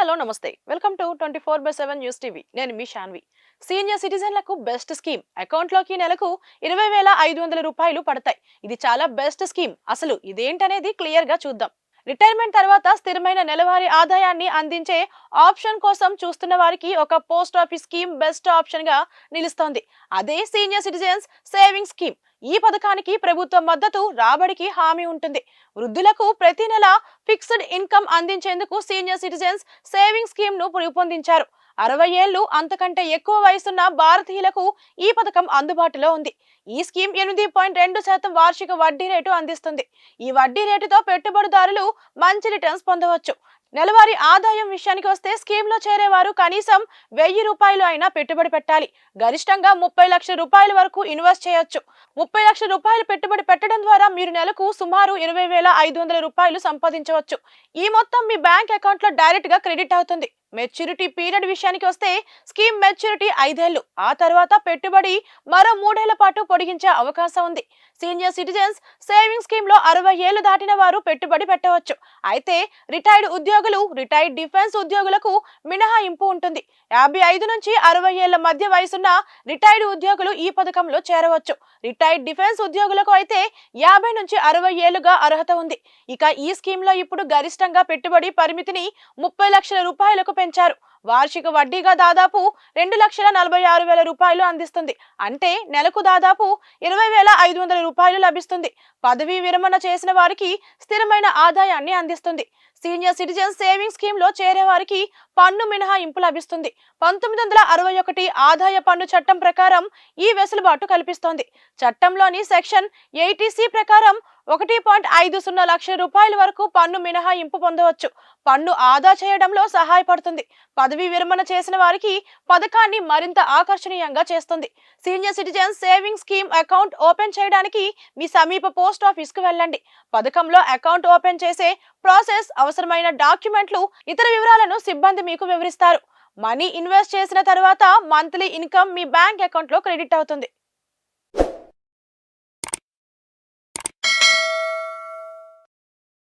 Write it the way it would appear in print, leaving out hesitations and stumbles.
Hello నమస్తే welcome to 24/7 news TV నేను మీ Shanvi. Senior సిటిజన్లకు best scheme అకౌంట్లోకి నెలకు 20,500 రూపాయలు పడతాయి. ఇది చాలా బెస్ట్ స్కీమ్. అసలు ఇదేంటనేది క్లియర్ గా చూద్దాం. రిటైర్మెంట్ తర్వాత స్థిరమైన నెలవారీ ఆదాయాన్ని అందించే ఆప్షన్ కోసం చూస్తున్న వారికి ఒక post office scheme best option గా నిలుస్తోంది. అదే సీనియర్ సిటిజన్స్ సేవింగ్ స్కీమ్. ఈ పథకానికి ప్రభుత్వ మద్దతు రాబడికి హామీ ఉంటుంది. వృద్ధులకు ప్రతి నెల ఫిక్స్డ్ ఇన్కమ్ అందించేందుకు సీనియర్ సిటిజన్స్ సేవింగ్ స్కీమ్ ను రూపొందించారు. 60 ఏళ్లు అంతకంటే ఎక్కువ వయసున్న భారతీయులకు ఈ పథకం అందుబాటులో ఉంది. ఈ స్కీమ్ 8.2% వార్షిక వడ్డీ రేటు అందిస్తుంది. ఈ వడ్డీ రేటుతో పెట్టుబడిదారులు మంచి రిటర్న్స్ పొందవచ్చు. నెలవారీ ఆదాయం విషయానికి వస్తే స్కీమ్ లో చేరేవారు కనీసం 1000 రూపాయలు అయినా పెట్టుబడి పెట్టాలి. గరిష్టంగా 30 లక్షల రూపాయల వరకు ఇన్వెస్ట్ చేయొచ్చు. 30 లక్షల రూపాయలు పెట్టుబడి పెట్టడం ద్వారా మీరు నెలకు సుమారు 20,500 రూపాయలు సంపాదించవచ్చు. ఈ మొత్తం మీ బ్యాంక్ అకౌంట్ లో డైరెక్ట్ గా క్రెడిట్ అవుతుంది. మెచ్యూరిటీ పీరియడ్ విషయానికి వస్తే స్కీమ్ మెచ్యూరిటీ 5 ఏళ్లు. ఆ తర్వాత పెట్టుబడి మరో 3 ఏళ్ల పాటు పొడిగించే అవకాశం ఉంది. సీనియర్ సిటిజన్స్ సేవింగ్ స్కీమ్ లో 60 ఏళ్లు దాటిన వారు పెట్టుబడి పెట్టవచ్చు. అయితే రిటైర్డ్ ఉద్యోగులు, రిటైర్డ్ డిఫెన్స్ ఉద్యోగులకు మినహాయింపు ఉంటుంది. 55 నుంచి 60 ఏళ్ల మధ్య వయసున్న రిటైర్డ్ ఉద్యోగులు ఈ పథకంలో చేరవచ్చు. రిటైర్డ్ డిఫెన్స్ ఉద్యోగులకు అయితే 50 నుంచి 60 ఏళ్లుగా అర్హత ఉంది. ఇక ఈ స్కీమ్ లో ఇప్పుడు గరిష్టంగా పెట్టుబడి పరిమితిని 30 లక్షల రూపాయలకు పెంచారు. వార్షిక వడ్డీగా దాదాపు 2,46,000 రూపాయలు అందిస్తుంది. అంటే నెలకు దాదాపు 20,500 రూపాయలు లభిస్తుంది. పదవీ విరమణ చేసిన వారికి స్థిరమైన ఆదాయాన్ని అందిస్తుంది. సీనియర్ సిటిజన్ సేవింగ్ స్కీమ్ లో చేరే వారికి పన్ను మినహాయింపు లభిస్తుంది. 1961 ఆదాయ పన్ను చట్టం ప్రకారం ఈ వెసులుబాటు కల్పిస్తోంది. చట్టంలోని సెక్షన్ 80C ప్రకారం 1.50 లక్షల రూపాయల వరకు పన్ను మినహాయింపు పొందవచ్చు. పన్ను ఆదా చేయడంలో సహాయపడుతుంది. పదవీ విరమణ చేసిన వారికి పథకాన్ని మరింత ఆకర్షణీయంగా చేస్తుంది. Senior citizen saving scheme account open చేయడానికి మీ సమీప పోస్ట్ ఆఫీస్ కు వెళ్ళండి. పథకంలో అకౌంట్ ఓపెన్ చేసే ప్రాసెస్, అవసరమైన డాక్యుమెంట్లు, ఇతర వివరాలను సిబ్బంది మీకు వివరిస్తారు. మనీ ఇన్వెస్ట్ చేసిన తర్వాత మంత్లీ ఇన్కమ్ మీ బ్యాంక్ అకౌంట్ లో క్రెడిట్ అవుతుంది.